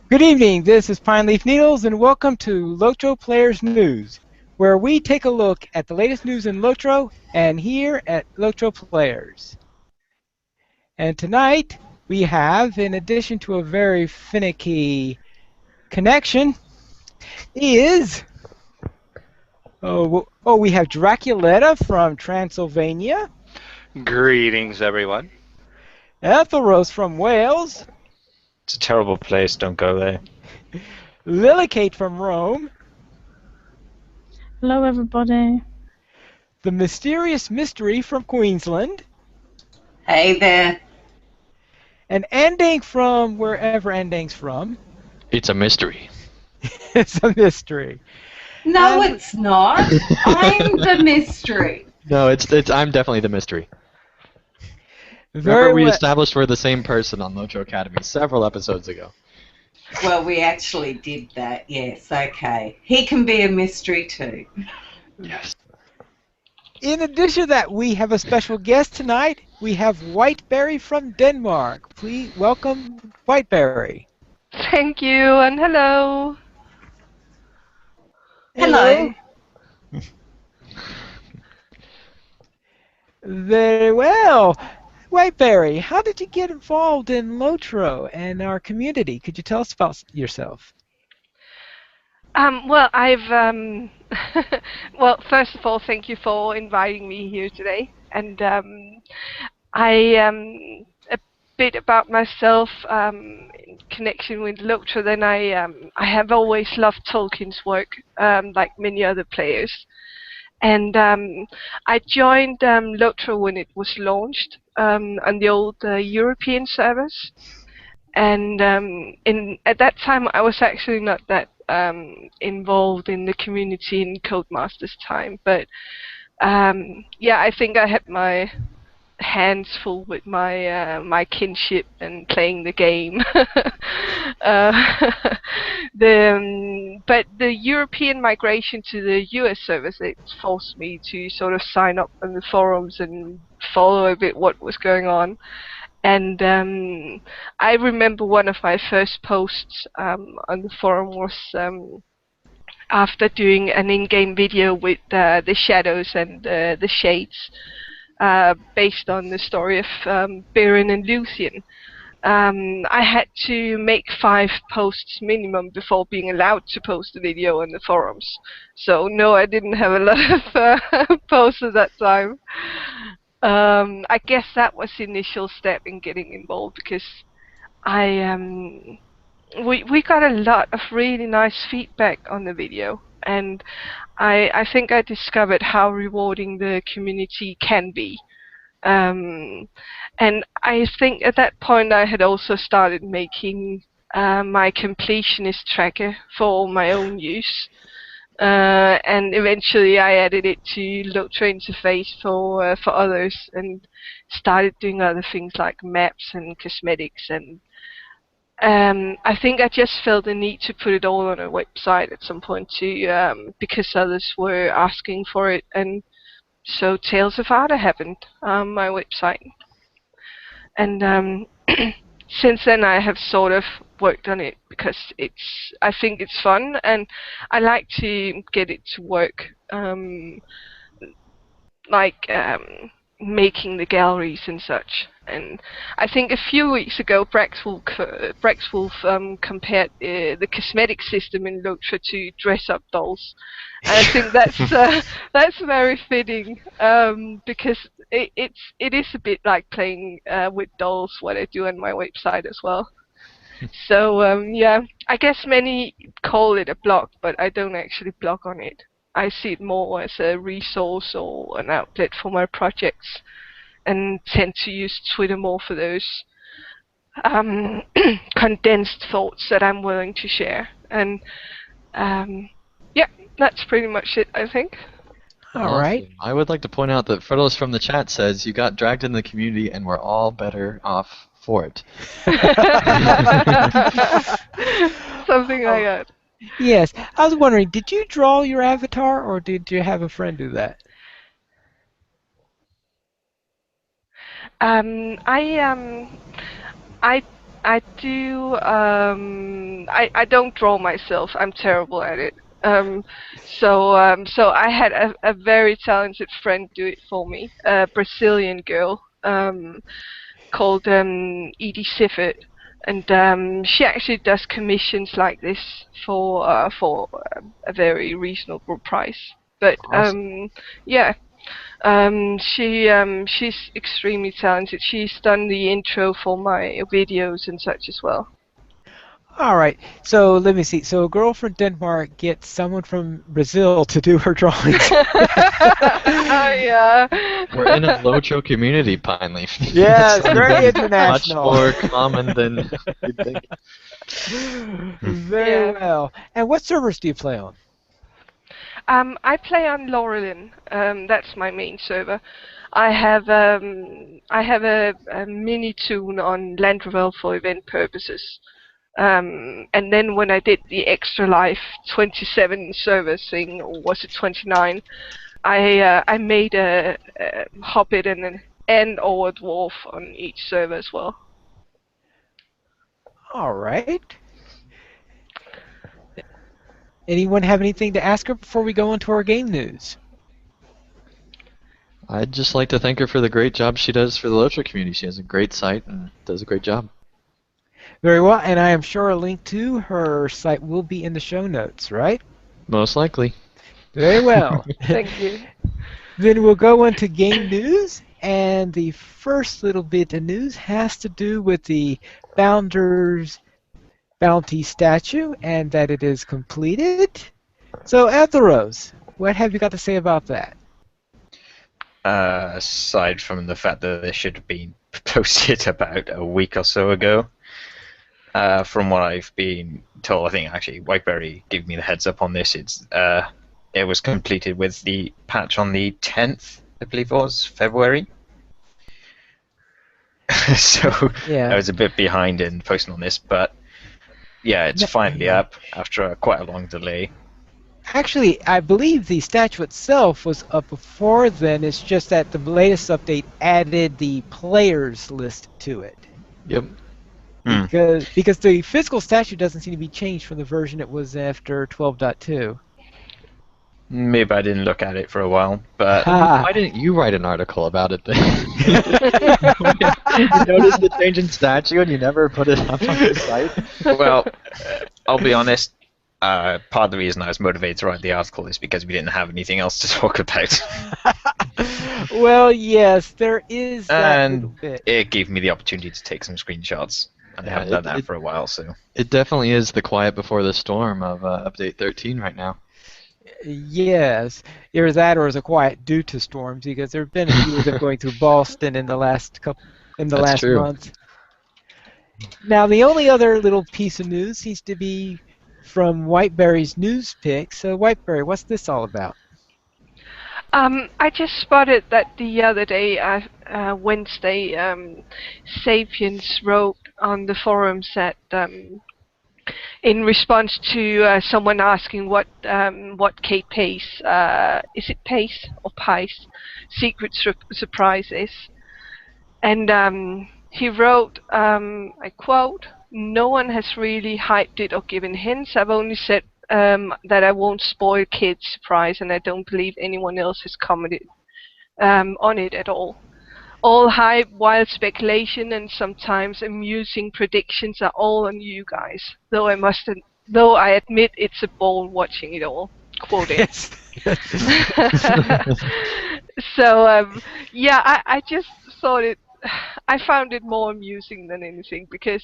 Good evening, this is Pine Leaf Needles, and welcome to LOTRO Players News, where we take a look at the latest news in LOTRO and here at LOTRO Players. And tonight, we have, in addition to a very finicky connection, is... we have Draculetta from Transylvania, Greetings, everyone. Ethelros from Wales, It's a terrible place, don't go there. Lillicate from Rome, Hello, everybody. the Mysterious Mystery from Queensland, Hey there. and Andang from wherever Andang's from. It's a mystery. It's a mystery. No, it's not. I'm the mystery. No, it's I'm definitely the mystery. Very Remember, we well. established we're the same person on LOTRO Academy several episodes ago. Well, we actually did that. Yes, okay. He can be a mystery too. Yes. In addition to that, we have a special guest tonight. We have Whiteberry from Denmark. Please welcome Whiteberry. Thank you, and hello. Hello. Very well. Whiteberry, how did you get involved in LOTRO and our community? Could you tell us about yourself? Well, well, first of all, thank you for inviting me here today. And a bit about myself in connection with LOTRO. Then I have always loved Tolkien's work, like many other players. And I joined LOTRO when it was launched on the old European servers. And at that time, I was actually not that involved in the community in Codemasters time. But yeah, I think I had my hands full with my kinship and playing the game. But the European migration to the US servers, it forced me to sort of sign up on the forums and follow a bit what was going on. And I remember one of my first posts on the forum was after doing an in-game video with the shadows and the shades, based on the story of Biren and Luthien. I had to make 5 posts minimum before being allowed to post a video on the forums. So no, I didn't have a lot of posts at that time. I guess that was the initial step in getting involved, because we got a lot of really nice feedback on the video, and I think I discovered how rewarding the community can be. And I think at that point I had also started making my completionist tracker for my own use. And eventually I added it to LOTRO interface for others, and started doing other things like maps and cosmetics. And I think I just felt the need to put it all on a website at some point too, because others were asking for it. And so Tales of Ada happened on my website. And since then I have sort of worked on it, because I think it's fun, and I like to get it to work, like making the galleries and such. And I think a few weeks ago Braxwolf compared the cosmetic system in LOTRO to dress-up dolls. And I think that's very fitting, because it is a bit like playing with dolls, what I do on my website as well. So yeah, I guess many call it a blog, but I don't actually blog on it. I see it more as a resource or an outlet for my projects, and tend to use Twitter more for those condensed thoughts that I'm willing to share. And yeah, that's pretty much it, I think. All right. Awesome. I would like to point out that Fredos from the chat says you got dragged in the community and we're all better off for it. Something like that. Yes, I was wondering, did you draw your avatar, or did you have a friend do that? I I do. I don't draw myself. I'm terrible at it. So I had a very talented friend do it for me, a Brazilian girl, called Edie Sifford, and she actually does commissions like this for a very reasonable price. But Awesome. yeah, she's extremely talented. She's done the intro for my videos and such as well. All right. So let me see. So a girl from Denmark gets someone from Brazil to do her drawings. Yeah. We're in a LOTRO community, Pine Leaf. Yes, very Something much international. more common than you'd think. Very Yeah. well. And what servers do you play on? I play on Laurelin. That's my main server. I have a mini toon on Landrevel for event purposes. And then when I did the Extra Life 27 server thing, or was it 29? I made a Hobbit and or a Dwarf on each server as well. All right. Anyone have anything to ask her before we go into our game news? I'd just like to thank her for the great job she does for the LOTRO community. She has a great site and does a great job. Very well, and I am sure a link to her site will be in the show notes, right? Most likely. Very well. Thank you. Then we'll go into game news, and the first little bit of news has to do with the Founders Bounty statue and that it is completed. So, Atheros, what have you got to say about that? Aside from the fact that this should have been posted about a week or so ago, from what I've been told, I think actually Whiteberry gave me the heads up on this. It was completed with the patch on the 10th, I believe it was, February. So Yeah. I was a bit behind in posting on this, but yeah, it's finally up after quite a long delay. Actually, I believe the statue itself was up before then. It's just that the latest update added the players list to it. Yep. Because the physical statue doesn't seem to be changed from the version it was after 12.2. Maybe I didn't look at it for a while, but Why didn't you write an article about it then? You noticed the change in statue and you never put it up on the site? well, I'll be honest. Part of the reason I was motivated to write the article is because we didn't have anything else to talk about. Well, yes, there is that little And bit. it gave me the opportunity to take some screenshots. And I Yeah, haven't done that for a while, so. It definitely is the quiet before the storm of update 13 right now. Yes, either that or is a quiet due to storms because there have been a few of them going through Boston in the last That's last true. month. Now, the only other little piece of news seems to be from Whiteberry's news pick. So, Whiteberry, what's this all about? I just spotted that the other day, Wednesday, Sapiens wrote on the forums that in response to someone asking what Kate Pace, is it Pace or Pice, secret surprise is, and he wrote, I quote, "No one has really hyped it or given hints. I've only said that I won't spoil Kate's surprise, and I don't believe anyone else has commented on it at all. All hype, wild speculation, and sometimes amusing predictions are all on you guys. Though I admit it's a ball watching it all." Quoting. Yes. So yeah, I just thought I found it more amusing than anything because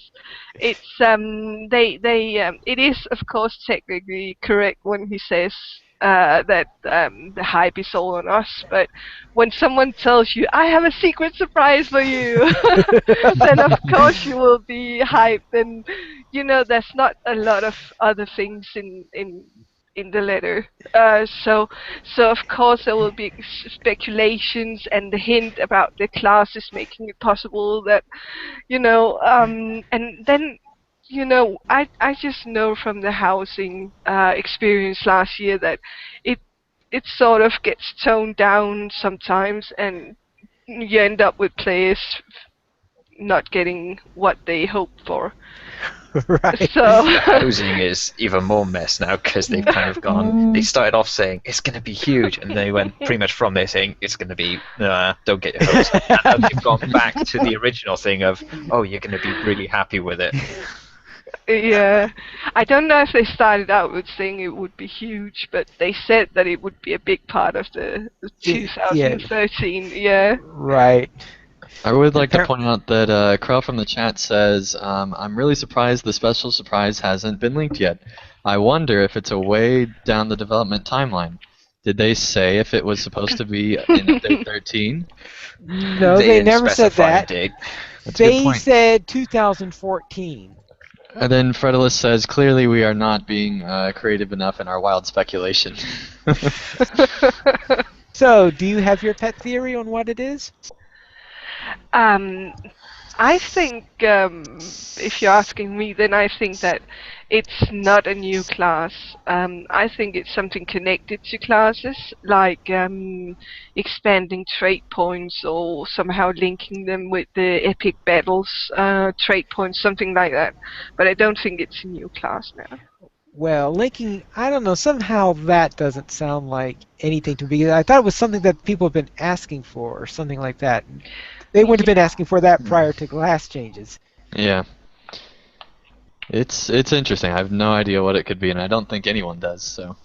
it's it is of course technically correct when he says that the hype is all on us, but when someone tells you I have a secret surprise for you, then of course you will be hyped, and you know there's not a lot of other things in the letter. So of course there will be speculations and the hint about the classes making it possible that, and then, I just know from the housing experience last year that it it sort of gets toned down sometimes, and you end up with players not getting what they hoped for. Right. So Housing is even more mess now because they've kind of gone. They started off saying it's going to be huge, and they went pretty much from there saying it's going to be don't get your hopes up. And now they've gone back to the original thing of you're going to be really happy with it. yeah, I don't know if they started out with saying it would be huge, but they said that it would be a big part of the Yeah. 2013. Yeah. Right. I would like to Appar- point out that Crow from the chat says, I'm really surprised the special surprise hasn't been linked yet. I wonder if it's a way down the development timeline. Did they say if it was supposed to be in update 13? No, they didn't never said specify a that. date. That's a good They point. said 2014. And then Fredulous says, clearly we are not being creative enough in our wild speculation. So, do you have your pet theory on what it is? Um, I think, if you're asking me, then I think that it's not a new class. I think it's something connected to classes, like expanding trait points or somehow linking them with the epic battles trait points, something like that. But I don't think it's a new class now. Well, linking, I don't know, somehow that doesn't sound like anything to me. I thought it was something that people have been asking for or something like that. They wouldn't have been asking for that prior to class changes. Yeah. It's interesting. I have no idea what it could be, and I don't think anyone does, so.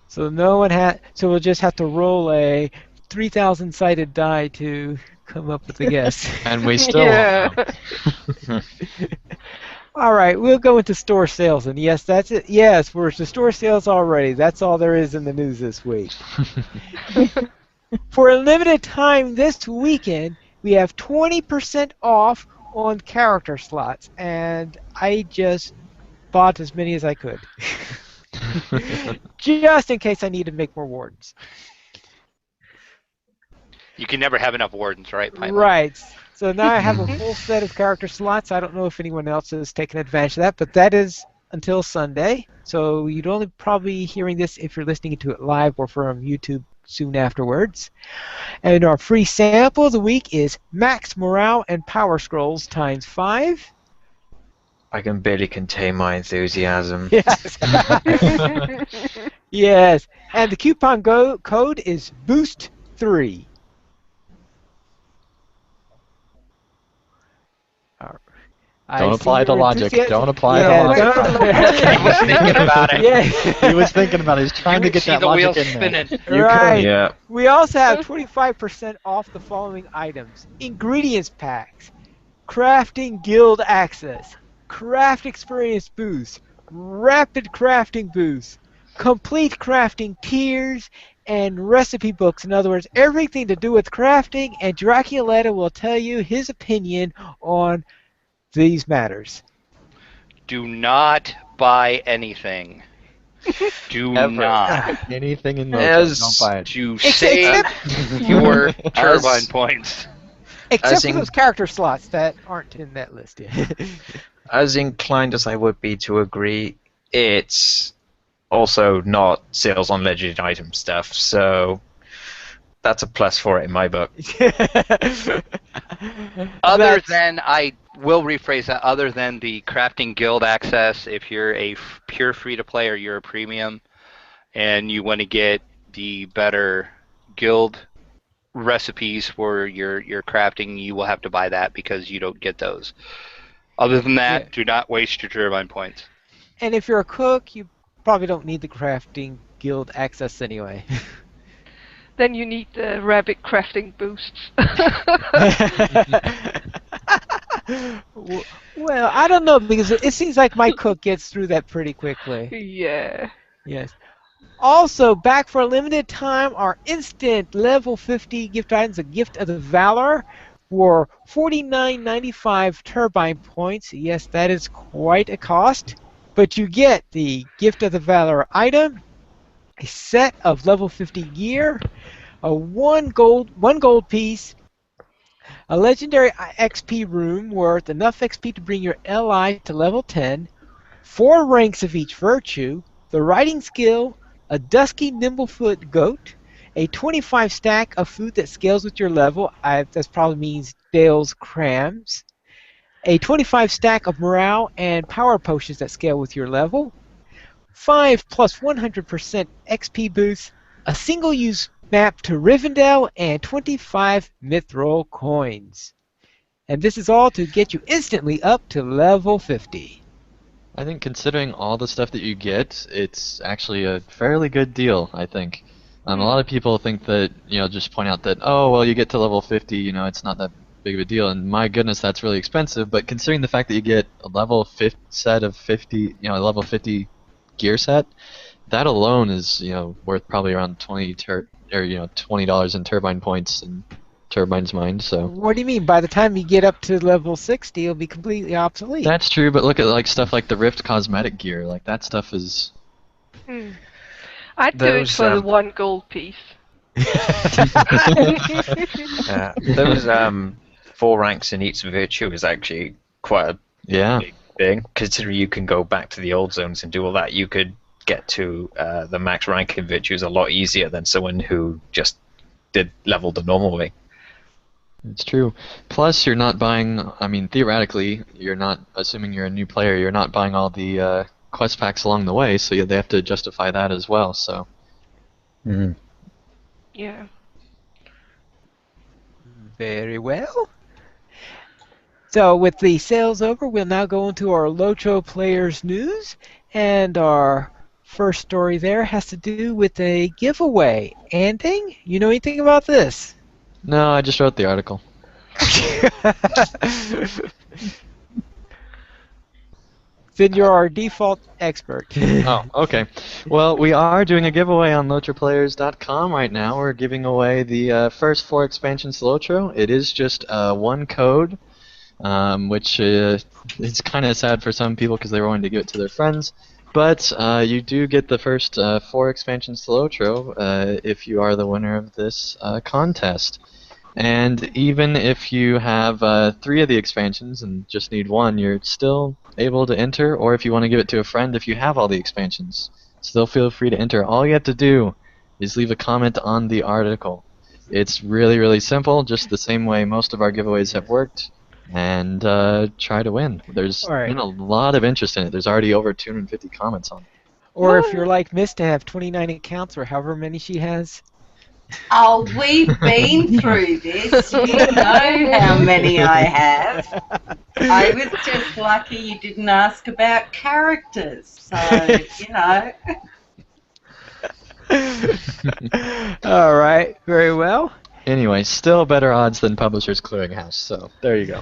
So no one so we'll just have to roll a 3,000 sided die to come up with a guess. And we still Yeah. won't know. All right, we'll go into store sales, and yes, that's it. Yes, we're to store sales already. That's all there is in the news this week. For a limited time this weekend, we have 20% off on character slots, and I just bought as many as I could. Just in case I need to make more wardens. You can never have enough wardens, right? Pilot? Right. So now I have a full set of character slots. I don't know if anyone else has taken advantage of that, but that is until Sunday. So you'd only probably be hearing this if you're listening to it live or from YouTube soon afterwards. And our free sample of the week is Max Morale and Power Scrolls times 5. I can barely contain my enthusiasm. Yes. Yes. And the coupon code is BOOST3. Don't apply the logic. Don't apply the logic. I was thinking about it. Yeah. He was thinking about it. He's trying to You get see that the wheels logic in there. spinning. Right. Yeah. We also have 25% off the following items: ingredients packs, crafting guild access, craft experience boost, rapid crafting boost, complete crafting tiers, and recipe books. In other words, everything to do with crafting, and Draculetta will tell you his opinion on these matters. Do not buy anything. Do Ever. not. Anything in As- Mojo, don't buy it. To Except- save your turbine points. Except As for in- those character slots that aren't in that list yet. As inclined as I would be to agree, it's also not sales on legendary item stuff, so that's a plus for it in my book. Other That's- than, I will rephrase that, other than the crafting guild access, if you're a pure free-to-play or you're a premium and you want to get the better guild recipes for your crafting, you will have to buy that because you don't get those. Other than that, Yeah. do not waste your turbine points. And if you're a cook, you probably don't need the crafting guild access anyway. Then you need the rabbit crafting boosts. Well, I don't know, because it seems like my cook gets through that pretty quickly. Yeah. Yes. Also, back for a limited time, our instant level 50 gift items, a Gift of the Valor, for 49.95 turbine points. Yes, that is quite a cost. But you get the Gift of the Valor item, a set of level 50 gear, a one gold piece, a legendary XP room worth enough XP to bring your LI to level 10, 4 ranks of each virtue, the riding skill, a dusky nimblefoot goat, a 25 stack of food that scales with your level. That probably means Dale's Crams, a 25 stack of morale and power potions that scale with your level, 5 plus 100% XP boost, a single use map to Rivendell, and 25 Mithril coins. And this is all to get you instantly up to level 50. I think considering all the stuff that you get, it's actually a fairly good deal, I think. A lot of people think that, just point out that, oh, well, you get to level 50, it's not that big of a deal, and my goodness, that's really expensive, but considering the fact that you get a level 50 set of 50, a level 50 gear set, that alone is, worth probably around $20 in turbine points and Turbine's mind, so. What do you mean? By the time you get up to level 60, it'll be completely obsolete. That's true, but look at like stuff like the Rift cosmetic gear. Like that stuff is. I'd do it for the 1 gold piece. Those 4 ranks in each virtue is actually quite a big thing. Considering you can go back to the old zones and do all that, you could get to the max rank in virtues a lot easier than someone who just did level the normal way. It's true. Plus, you're not buying. I mean, theoretically, you're not. Assuming you're a new player, you're not buying all the quest packs along the way, so they have to justify that as well. So. Yeah. Very well. So, with the sales over, we'll now go into our LOTRO Players News, and our first story there has to do with a giveaway. Anding, you know anything about this? No, I just wrote the article. Then you're our default expert. Oh, okay. Well, we are doing a giveaway on LOTROplayers.com right now. We're giving away the first 4 expansions to LOTRO. It is just 1 code, which is kind of sad for some people because they wanted to give it to their friends. But you do get the first 4 expansions to LOTRO if you are the winner of this contest. And even if you have 3 of the expansions and just need 1, you're still able to enter. Or if you want to give it to a friend, if you have all the expansions, still feel free to enter. All you have to do is leave a comment on the article. It's really, really simple, just the same way most of our giveaways have worked. And try to win. There's been a lot of interest in it. There's already over 250 comments on it. Or if you're like Miss to have 29 accounts or however many she has. Oh, we've been through this. You know how many I have. I was just lucky you didn't ask about characters. So, All right, very well. Anyway, still better odds than Publishers Clearinghouse, so there you go.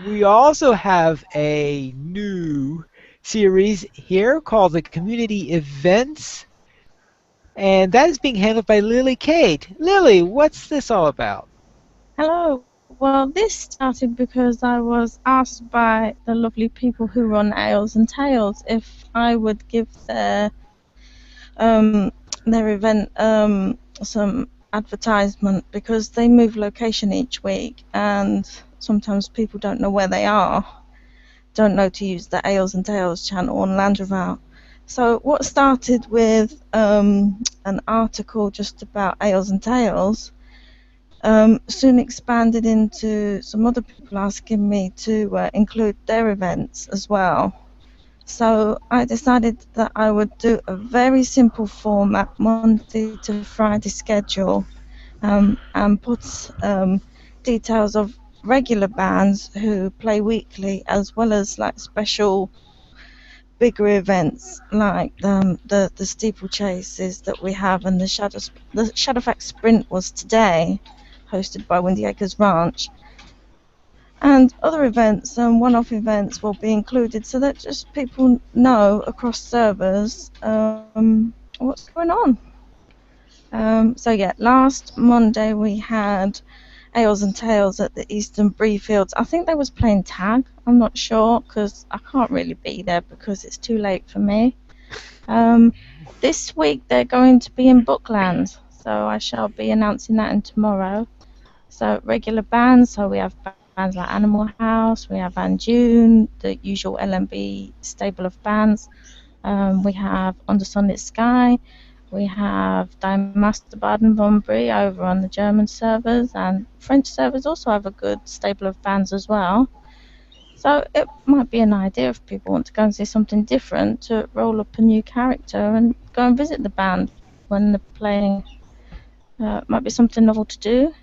We also have a new series here called the Community Events, and that is being handled by Lily Kate. Lily, what's this all about? Hello. Well, this started because I was asked by the lovely people who run Ales and Tales if I would give their event some advertisement, because they move location each week and sometimes people don't know where they are, don't know to use the Ales and Tales channel on Landroval. So what started with an article just about Ales and Tales soon expanded into some other people asking me to include their events as well. So I decided that I would do a very simple format, Monday to Friday schedule, and put details of regular bands who play weekly, as well as like special bigger events like the steeplechases that we have, and the Shadowfax Sprint was today, hosted by Windy Acres Ranch. And other events and one-off events will be included so that just people know across servers what's going on. So yeah, last Monday we had Ales and Tales at the Eastern Bree Fields. I think they was playing tag. I'm not sure because I can't really be there because it's too late for me. This week they're going to be in Bookland, so I shall be announcing that in tomorrow. So regular bands, so we have bands like Animal House, we have Van June, the usual LMB stable of bands. We have Under Sunlit Sky, We have Die Master Baden von Brie over on the German servers, and French servers also have a good stable of bands as well. So it might be an idea if people want to go and see something different to roll up a new character and go and visit the band when they're playing. Might be something novel to do.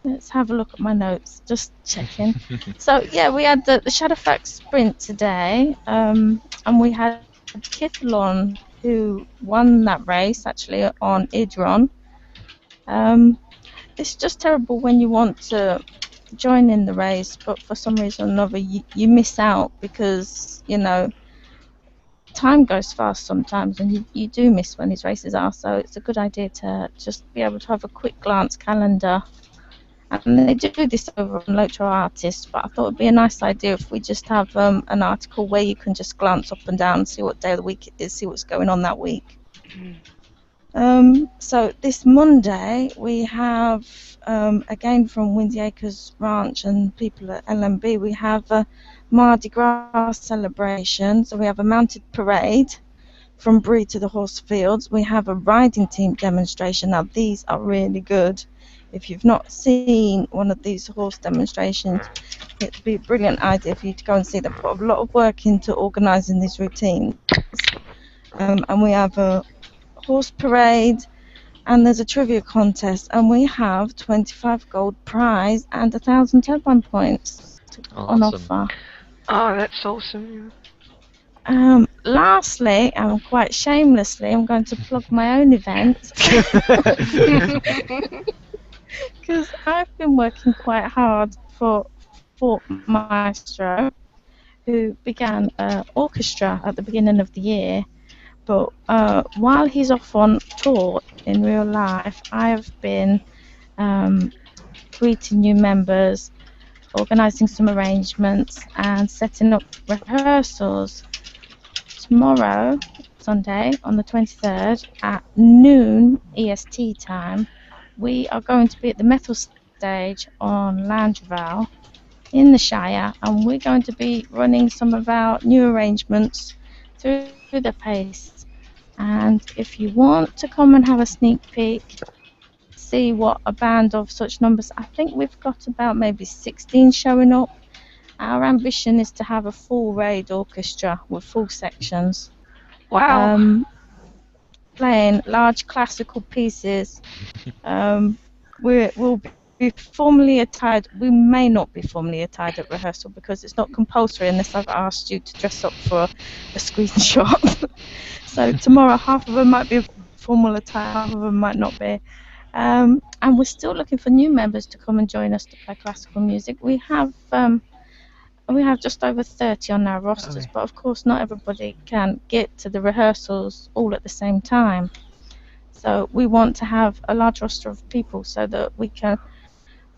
Let's have a look at my notes, just checking. So yeah, we had the Shadowfax sprint today, and we had Kithlon who won that race actually on Idron. It's just terrible when you want to join in the race, but for some reason or another you miss out because time goes fast sometimes, and you do miss when these races are. So it's a good idea to just be able to have a quick glance calendar. And they do this over on LOTRO Artists, but I thought it'd be a nice idea if we just have an article where you can just glance up and down and see what day of the week it is, see what's going on that week. So this Monday we have, again from Windy Acres Ranch and people at LMB, we have a Mardi Gras celebration. So we have a mounted parade from Brie to the horse fields. We have a riding team demonstration. Now these are really good. If you've not seen one of these horse demonstrations, it'd be a brilliant idea for you to go and see. They put a lot of work into organising these routines. And we have a horse parade, and there's a trivia contest, and we have 25 gold prize and 1,000 turbine points on offer. Oh, that's awesome. Lastly, and quite shamelessly, I'm going to plug my own event because I've been working quite hard for Fort Maestro, who began orchestra at the beginning of the year. But while he's off on tour in real life, I've been greeting new members, organising some arrangements, and setting up rehearsals. Tomorrow, Sunday, on the 23rd, at noon EST time, we are going to be at the metal stage on Loungeval in the Shire, and we're going to be running some of our new arrangements through the pace. And if you want to come and have a sneak peek, see what a band of such numbers, I think we've got about maybe 16 showing up. Our ambition is to have a full raid orchestra with full sections. Wow. Playing large classical pieces. We'll be formally attired. We may not be formally attired at rehearsal because it's not compulsory unless I've asked you to dress up for a screenshot. So tomorrow, half of them might be formal attire, half of them might not be. And we're still looking for new members to come and join us to play classical music. We have just over 30 on our rosters, but of course not everybody can get to the rehearsals all at the same time. So we want to have a large roster of people so that we can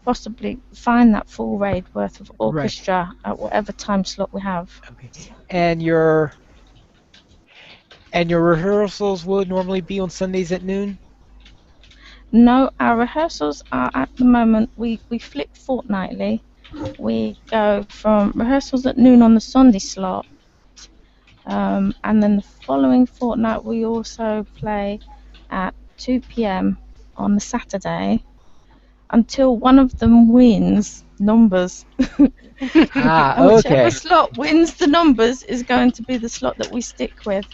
possibly find that full raid worth of orchestra at whatever time slot we have. Okay. And your rehearsals would normally be on Sundays at noon? No, our rehearsals are at the moment, we flip fortnightly. We go from rehearsals at noon on the Sunday slot, and then the following fortnight we also play at 2 p.m. on the Saturday until one of them wins numbers. And whichever slot wins the numbers is going to be the slot that we stick with.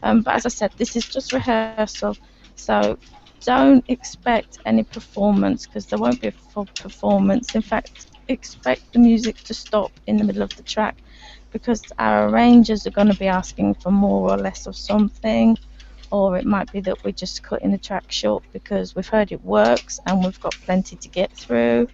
But as I said, this is just rehearsal, so don't expect any performance because there won't be a full performance. In fact, expect the music to stop in the middle of the track because our arrangers are going to be asking for more or less of something, or it might be that we're just cutting the track short because we've heard it works and we've got plenty to get through.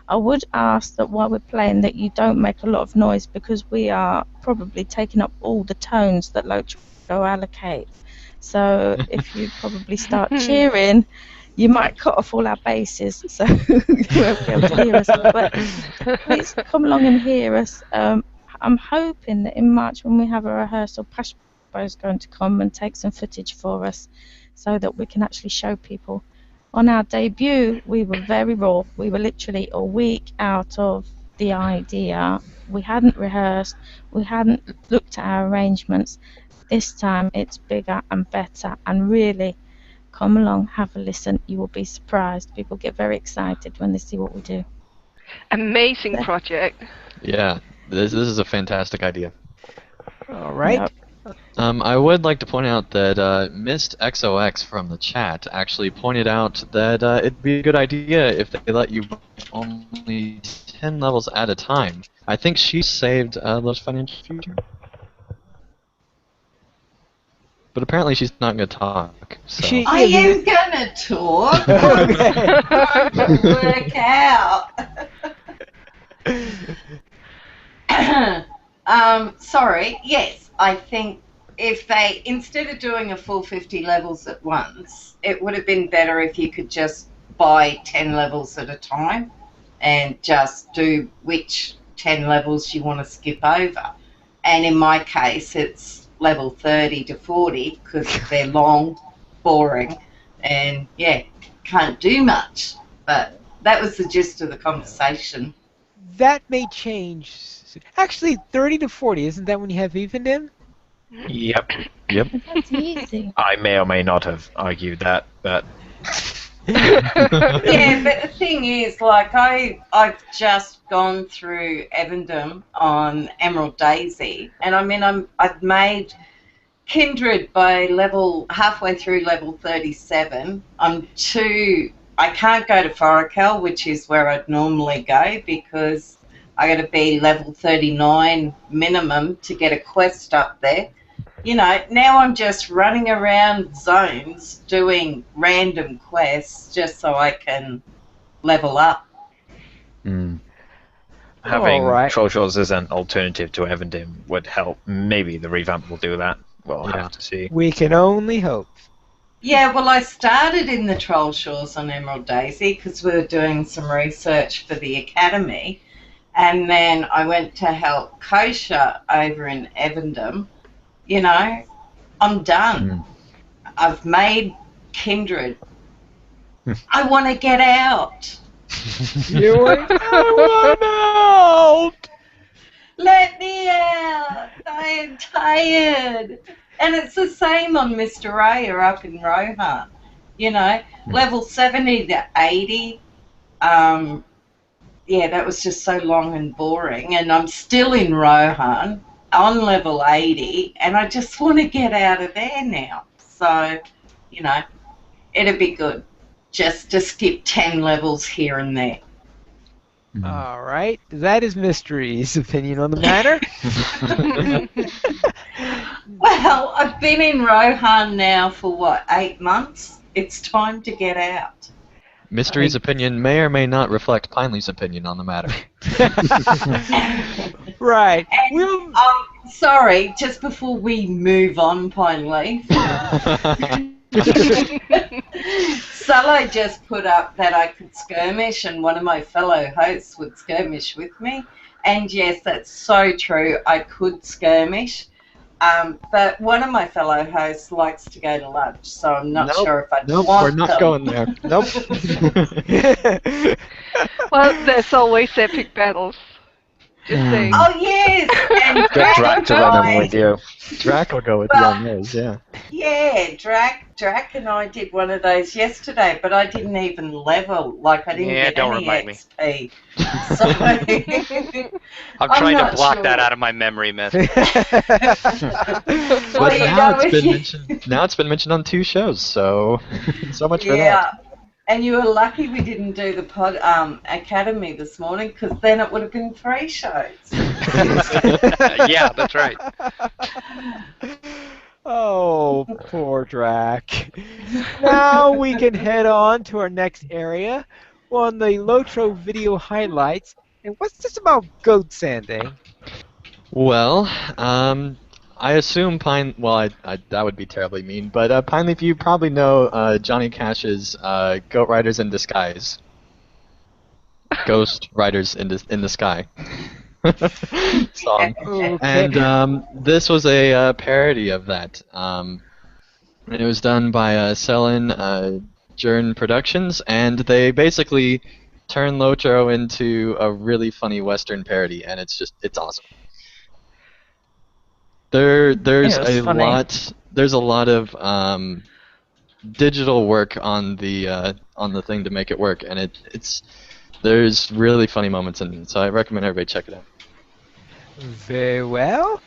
I would ask that while we're playing that you don't make a lot of noise because we are probably taking up all the tones that LOTRO allocate. So if you probably start cheering, you might cut off all our basses, so you won't be able to hear us. But please come along and hear us. I'm hoping that in March when we have a rehearsal, Pashbo is going to come and take some footage for us so that we can actually show people. On our debut, we were very raw. We were literally a week out of the idea. We hadn't rehearsed. We hadn't looked at our arrangements. This time it's bigger and better, and really, come along, have a listen. You will be surprised. People get very excited when they see what we do. Amazing There. project. Yeah, this is a fantastic idea. All right. Yep. I would like to point out that Mist XOX from the chat actually pointed out that it'd be a good idea if they let you buy only 10 levels at a time. I think she saved those financial future. But apparently she's not going to talk. So. I am gonna talk. I'm trying to work out. Sorry. Yes, I think if they, instead of doing a full 50 levels at once, it would have been better if you could just buy 10 levels at a time and just do which 10 levels you want to skip over. And in my case, it's level 30 to 40 because they're long, boring, and yeah, can't do much. But that was the gist of the conversation. That may change. Actually, 30 to 40, isn't that when you have Evendim? Yep. Yep. That's easy. I may or may not have argued that, but Yeah, but the thing is, like, I've just gone through Evandom on Emerald Daisy, and I mean, I've made Kindred by halfway through level 37. I can't go to Forakel, which is where I'd normally go, because I got to be level 39 minimum to get a quest up there. You know, now I'm just running around zones doing random quests just so I can level up. having Alright. Troll Shores as an alternative to Evendim would help. Maybe the revamp will do that. We'll have to see. We can only hope. Yeah, well, I started in the Troll Shores on Emerald Daisy because we were doing some research for the Academy, and then I went to help Kosha over in Evandom. You know, I'm done. I've made Kindred. I want to get out. I want out! Let me out. I am tired. And it's the same on Mr. Raya up in Rohan. You know, level 70 to 80. Yeah, that was just so long and boring. And I'm still in Rohan on level 80, and I just want to get out of there now. So, you know, it'd be good just to skip 10 levels here and there. Alright, that is Mystery's opinion on the matter. Well, I've been in Rohan now for what, 8 months? It's time to get out. Mystery's opinion may or may not reflect Pinely's opinion on the matter. Right. And, sorry, just before we move on, Pinely. Salo just put up that I could skirmish and one of my fellow hosts would skirmish with me. And yes, that's so true. I could skirmish. But one of my fellow hosts likes to go to lunch, so I'm not sure if I'd want we're not them. going there. Nope. Well, there's always epic battles. Just saying. Oh, yes! And Get Drac to run them with you. Drac will go with you on those, yeah. Yeah, Drac and I did one of those yesterday, but I didn't even level. Like, I didn't get don't any remind me. XP. So, I'm trying to not block sure. that out of my memory, Myth. Well, But you now know, it's been you- mentioned. Now it's been mentioned on 2 shows, so so much for Yeah. that. And you were lucky we didn't do the Academy this morning, because then it would have been 3 shows. Yeah, that's right. Oh, poor Drac. Now we can head on to our next area on the LOTRO video highlights. And what's this about goat sanding? Well, I assume Well, that would be terribly mean, but Pineleaf, you probably know Johnny Cash's "Goat Riders in Disguise," Ghost Riders in the Sky song, Okay. and this was a parody of that. And it was done by Selin Jern Productions, and they basically turned LOTRO into a really funny Western parody, and it's awesome. There's It was a funny. lot of digital work on the thing to make it work, and there's really funny moments in it. So I recommend everybody check it out. Very well.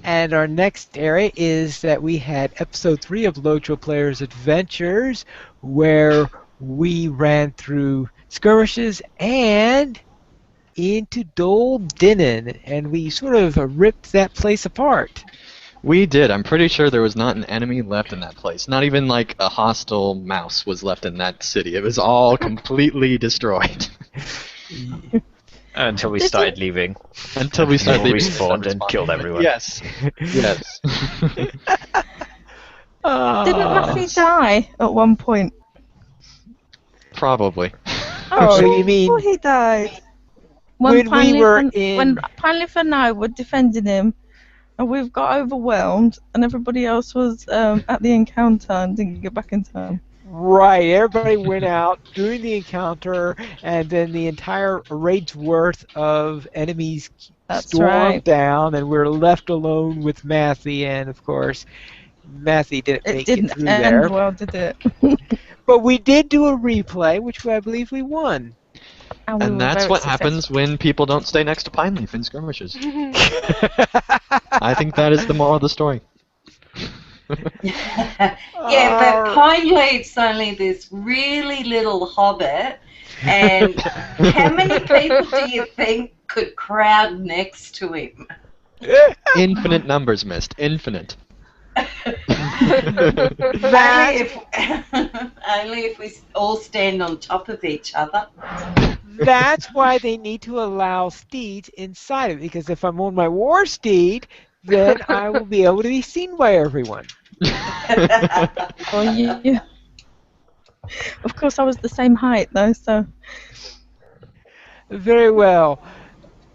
And our next area is that we had episode 3 of LOTRO Players Adventures, where we ran through skirmishes and into Dol Dinin, and we sort of ripped that place apart. We did. I'm pretty sure there was not an enemy left in that place. Not even like a hostile mouse was left in that city. It was all completely destroyed. Until we Did started it- leaving. Until we started They all leaving. respawned and killed everyone. Yes. Yes. Didn't Matthew die at one point? Probably. Oh, you mean he died. when we were in? When Pineleaf and I were defending him, and we've got overwhelmed, and everybody else was at the encounter and didn't get back in time. Right, everybody went out during the encounter, and then the entire raid's worth of enemies That's stormed right. down, and we're left alone with Matthew, and of course, Matthew didn't It make didn't it through end there. well, did it? But we did do a replay, which I believe we won. And we And were that's very what happens successful. when people don't stay next to Pineleaf in skirmishes. I think that is the moral of the story. Yeah, but Pineleaf's only this really little hobbit, and how many people do you think could crowd next to him? Infinite numbers, Mist. Infinite. Only if we all stand on top of each other. That's why they need to allow steeds inside of it, because if I'm on my war steed, then I will be able to be seen by everyone. Oh, yeah. Of course, I was the same height, though, so... Very well.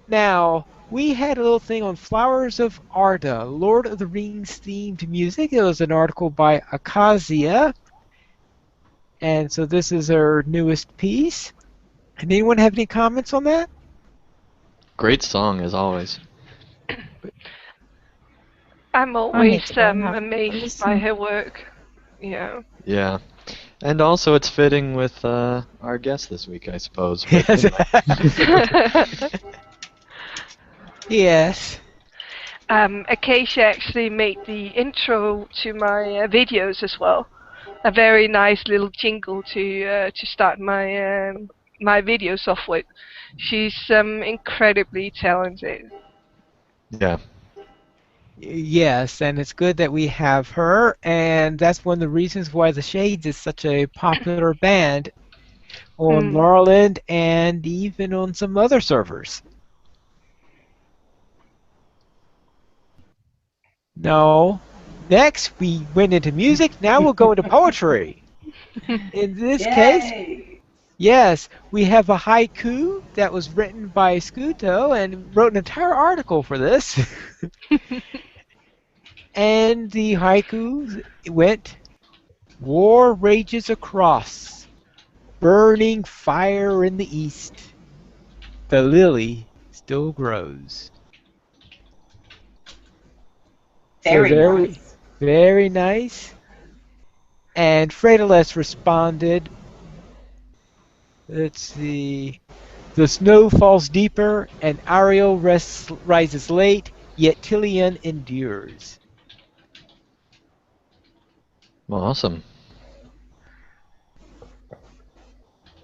Now, we had a little thing on Flowers of Arda, Lord of the Rings themed music. It was an article by Acacia. And so this is her newest piece. And anyone have any comments on that? Great song, as always. I'm I need always to go and have a amazed by listen. her work. Yeah. Yeah. And also, it's fitting with our guest this week, I suppose. But, Yes. Yes. Acacia actually made the intro to my videos as well. A very nice little jingle to start my my videos off with. She's incredibly talented. yeah. Yes, and it's good that we have her, and that's one of the reasons why the Shades is such a popular band on Mm. Laurelland and even on some other servers. No. Next, we went into music. Now we'll go into poetry. In this case, Yay! yes, we have a haiku that was written by Scuto and wrote an entire article for this. And the haiku went, War rages across, burning fire in the east. The lily still grows. Very nice. Very nice. And Fredalis responded, let's see, the snow falls deeper and Ariel rises late, yet Tilion endures. Well, awesome.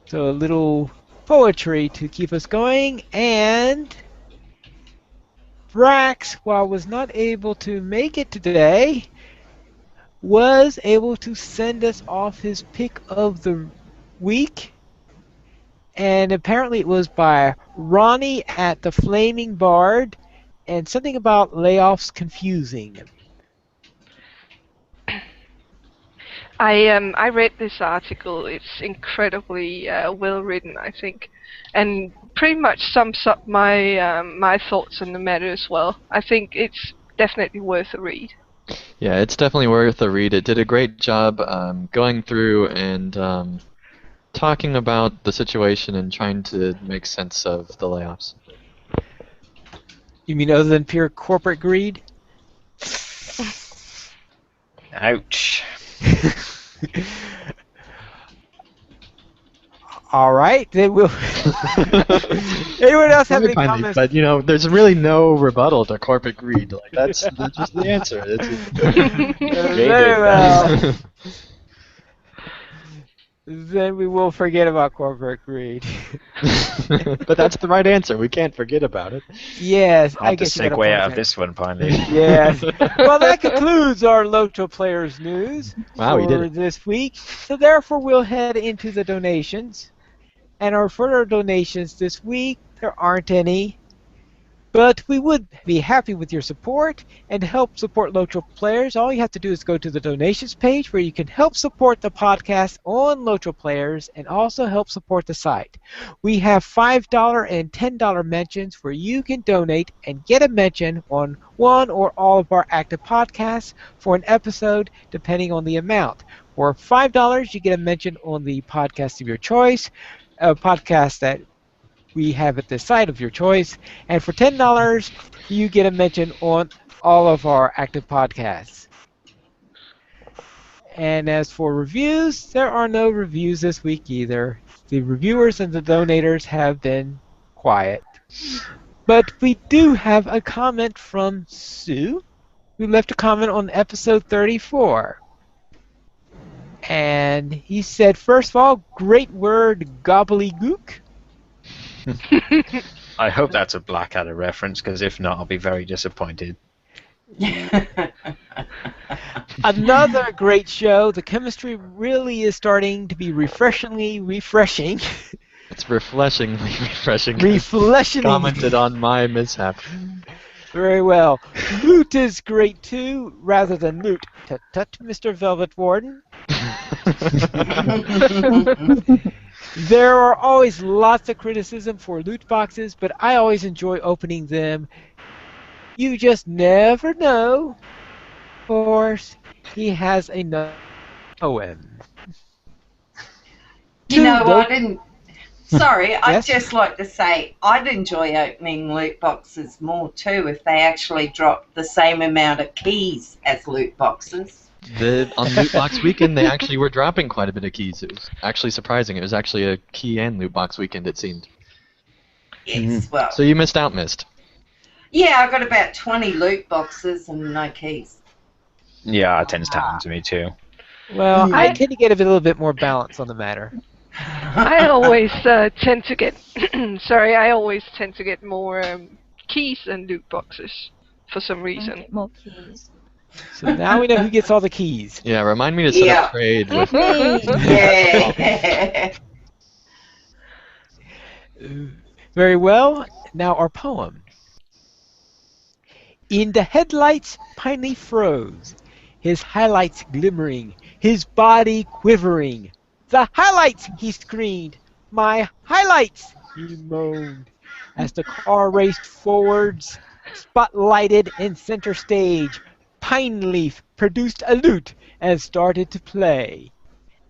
So a little poetry to keep us going, and Brax, while was not able to make it today, was able to send us off his pick of the week. And apparently it was by Ronnie at the Flaming Bard, and something about layoffs confusing. I read this article. It's incredibly well written, I think, and pretty much sums up my my thoughts on the matter as well. I think it's definitely worth a read. Yeah, it's definitely worth a read. It did a great job going through and talking about the situation and trying to make sense of the layoffs. You mean other than pure corporate greed? Ouch. All right, then we'll. Anyone else have Sorry, any Pine Leaf, comments? but there's really no rebuttal to corporate greed. Like that's just the answer. Very well. Then we will forget about corporate greed. But that's the right answer. We can't forget about it. Yes, I Hard to guess you got a segue point out of there. this one, finally. Yes. Well, that concludes our Lotro Players news Wow, you did for it. this week. So therefore, we'll head into the donations. And our further donations this week, there aren't any. But we would be happy with your support, and to help support Lotro Players, all you have to do is go to the donations page where you can help support the podcast on Lotro Players and also help support the site. We have $5 and $10 mentions where you can donate and get a mention on one or all of our active podcasts for an episode depending on the amount. For $5, you get a mention on the podcast of your choice, a podcast that we have at the site of your choice. And for $10, you get a mention on all of our active podcasts. And as for reviews, there are no reviews this week either. The reviewers and the donators have been quiet. But we do have a comment from Sue, who left a comment on episode 34. And he said, first of all, great word gobbledygook. I hope that's a Blackadder reference, because if not, I'll be very disappointed. Another great show. The chemistry really is starting to be refreshingly refreshing. It's refreshingly refreshing. Refreshingly. Commented on my mishap. Very well. Loot is great too, rather than loot. Tut tut, Mr. Velvet Warden. There are always lots of criticism for loot boxes, but I always enjoy opening them. You just never know. Of course, he has another poem. You know, Two I didn't. Sorry, I'd Yes? just like to say I'd enjoy opening loot boxes more too if they actually dropped the same amount of keys as loot boxes. On Loot Box Weekend, they actually were dropping quite a bit of keys. It was actually surprising. It was actually a key and Loot Box Weekend, it seemed. Yes, well, So you missed out, Mist. yeah, I got about 20 loot boxes and no keys. Yeah, it tends to happen to me too. Well, I I- tend to get a little bit more balance on the matter. I always tend to get I always tend to get more keys than loot boxes for some And reason. get more keys. So now we know who gets all the keys. Yeah, remind me to set Yeah. up trade with. Me. Yeah. Very well. Now our poem. In the headlights, Piney froze, his highlights glimmering, his body quivering. The highlights, he screamed. My highlights, he moaned, as the car raced forwards, spotlighted in center stage. Pineleaf produced a lute and started to play.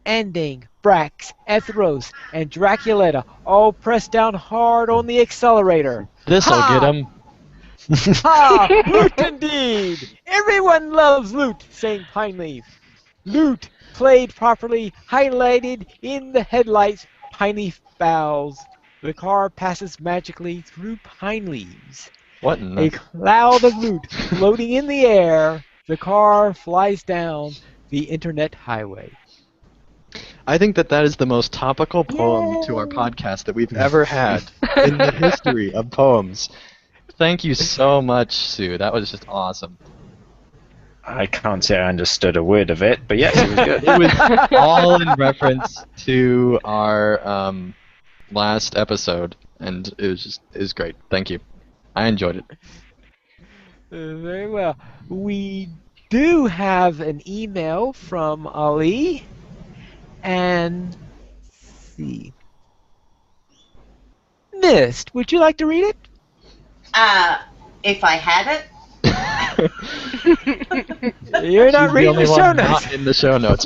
Ending, Brax, Ethros, and Draculetta all pressed down hard on the accelerator. This'll Ha! get him. Ha! Loot indeed! Everyone loves loot, sang Pineleaf. Loot, played properly, highlighted in the headlights, Pineleaf bows. The car passes magically through pine leaves. What in A the... cloud of loot floating in the air. The car flies down the internet highway. I think that is the most topical poem to our podcast that we've ever had in the history of poems. Thank you so much, Sue. That was just awesome. I can't say I understood a word of it, but yes, it was good. It was all in reference to our last episode, and it was great. Thank you. I enjoyed it. Very well. We do have an email from Ali, and let's see. Mist, would you like to read it? If I had it, You're not She's reading the only the show one notes. not in the show notes.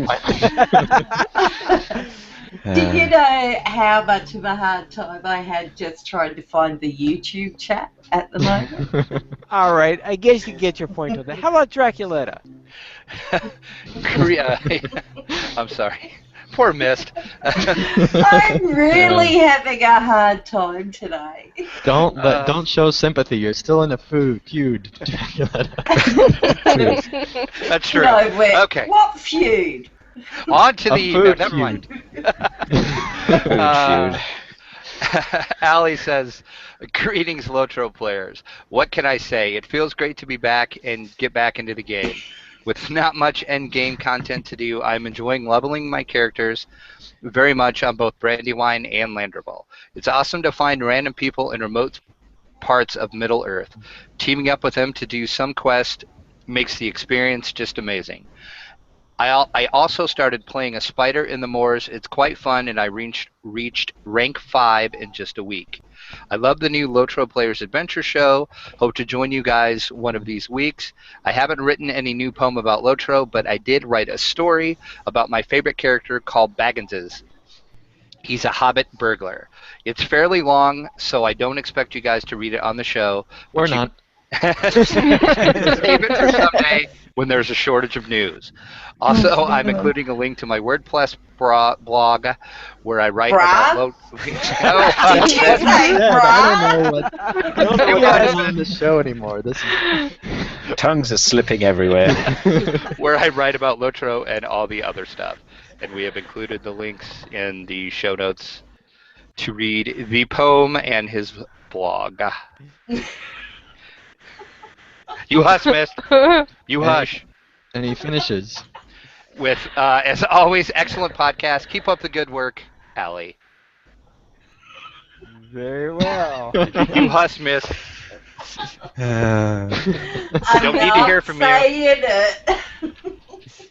do you know how much of a hard time I had just trying to find the YouTube chat at the moment? All right, I guess you get your point on that. How about Draculetta? I'm sorry. Poor Mist. I'm really having a hard time today. Don't show sympathy. You're still in a feud. That's true. No, Okay. what feud? On to A the email. food Never mind. Food Allie says, "Greetings, Lotro players. What can I say? It feels great to be back and get back into the game. With not much end game content to do, I'm enjoying leveling my characters very much on both Brandywine and Landerball. It's awesome to find random people in remote parts of Middle Earth. Teaming up with them to do some quest makes the experience just amazing. I also started playing a spider in the moors. It's quite fun, and I reached rank 5 in just a week. I love the new Lotro Players Adventure Show. Hope to join you guys one of these weeks. I haven't written any new poem about Lotro, but I did write a story about my favorite character called Bagginses. He's a hobbit burglar. It's fairly long, so I don't expect you guys to read it on the show. Or But you not. Save it for someday when there's a shortage of news. Also, I'm including a link to my WordPress blog where I write about Brah? Oh, Did you say I brah? don't know what I'm on this show anymore. This is Tongues are slipping everywhere. where I write about Lotro and all the other stuff. And we have included the links in the show notes to read the poem and his blog. You hush, miss. You hush. and he finishes. With, as always, excellent podcast. Keep up the good work, Allie. Very well. You hush, miss. I'm Don't need to hear from you. saying it.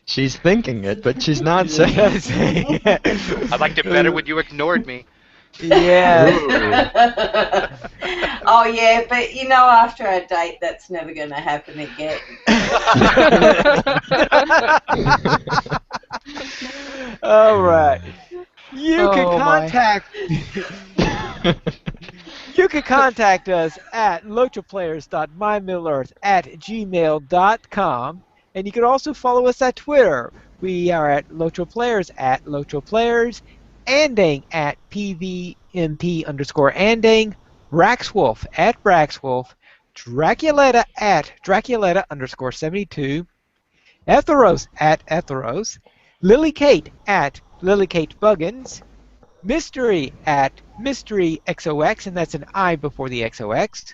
She's thinking it, but she's not saying I liked it better when you ignored me. Yeah. Oh yeah, but you know, after a date, that's never going to happen again. All right. You can Oh, my. contact you can contact us at lotroplayers.mymiddleearth@gmail.com, and you can also follow us at Twitter. We are at LotroPlayers at LotroPlayers, Anding at PVMP_Anding, Raxwolf at Raxwolf, Draculeta at Draculeta_72, Etheros at Etheros, Lily Kate at Lily Kate Buggins, Mystery at Mystery XOX, and that's an I before the XOX,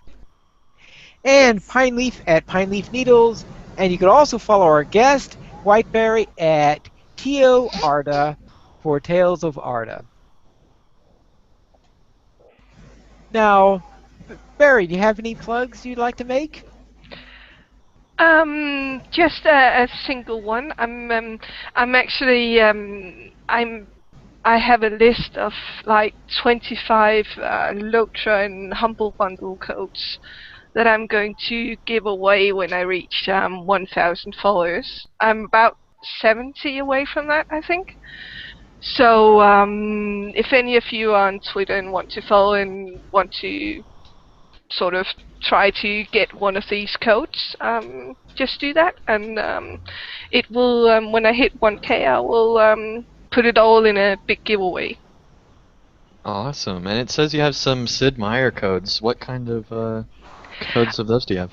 and Pineleaf at Pineleaf Needles, and you can also follow our guest, Whiteberry, at Tio Arda for Tales of Arda. Now, Barry, do you have any plugs you'd like to make? Just a single one. I'm actually, I have a list of like 25 Lotra and Humble Bundle codes that I'm going to give away when I reach 1,000 followers. I'm about 70 away from that, I think. So if any of you are on Twitter and want to follow and want to sort of try to get one of these codes, just do that, and it will, when I hit 1K, I will put it all in a big giveaway. Awesome. And it says you have some Sid Meier codes. What kind of codes of those do you have?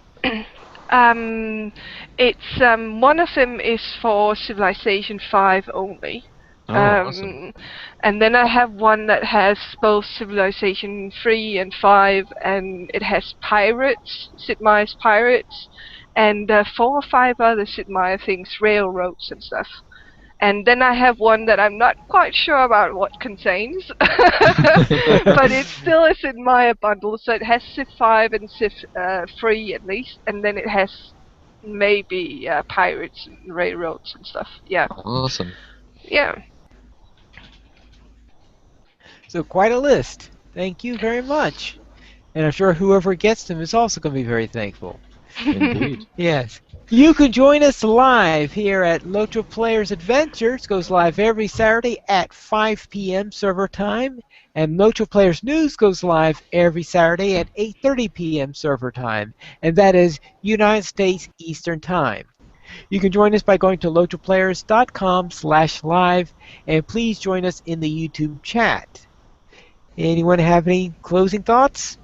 It's one of them is for Civilization 5 only. Oh, awesome. And then I have one that has both Civilization 3 and 5, and it has pirates, Sid Meier's pirates, and 4 or 5 other Sid Meier things, railroads and stuff. And then I have one that I'm not quite sure about what contains, but it's still a Sid Meier bundle, so it has Civ 5 and Civ 3 at least, and then it has maybe pirates and railroads and stuff. Yeah. Awesome. Yeah. So quite a list. Thank you very much. And I'm sure whoever gets them is also going to be very thankful. Indeed. Yes. You can join us live here at Lotro Players Adventures. It goes live every Saturday at 5 p.m. server time. And Lotro Players News goes live every Saturday at 8:30 p.m. server time. And that is United States Eastern Time. You can join us by going to lotraplayers.com/live, and please join us in the YouTube chat. Anyone have any closing thoughts?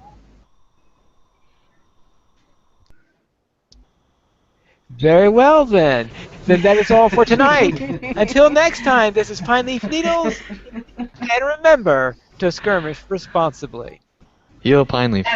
Very well then. Then that is all for tonight. Until next time, this is Pine Leaf Needles, and remember to skirmish responsibly. Yo, Pine Leaf.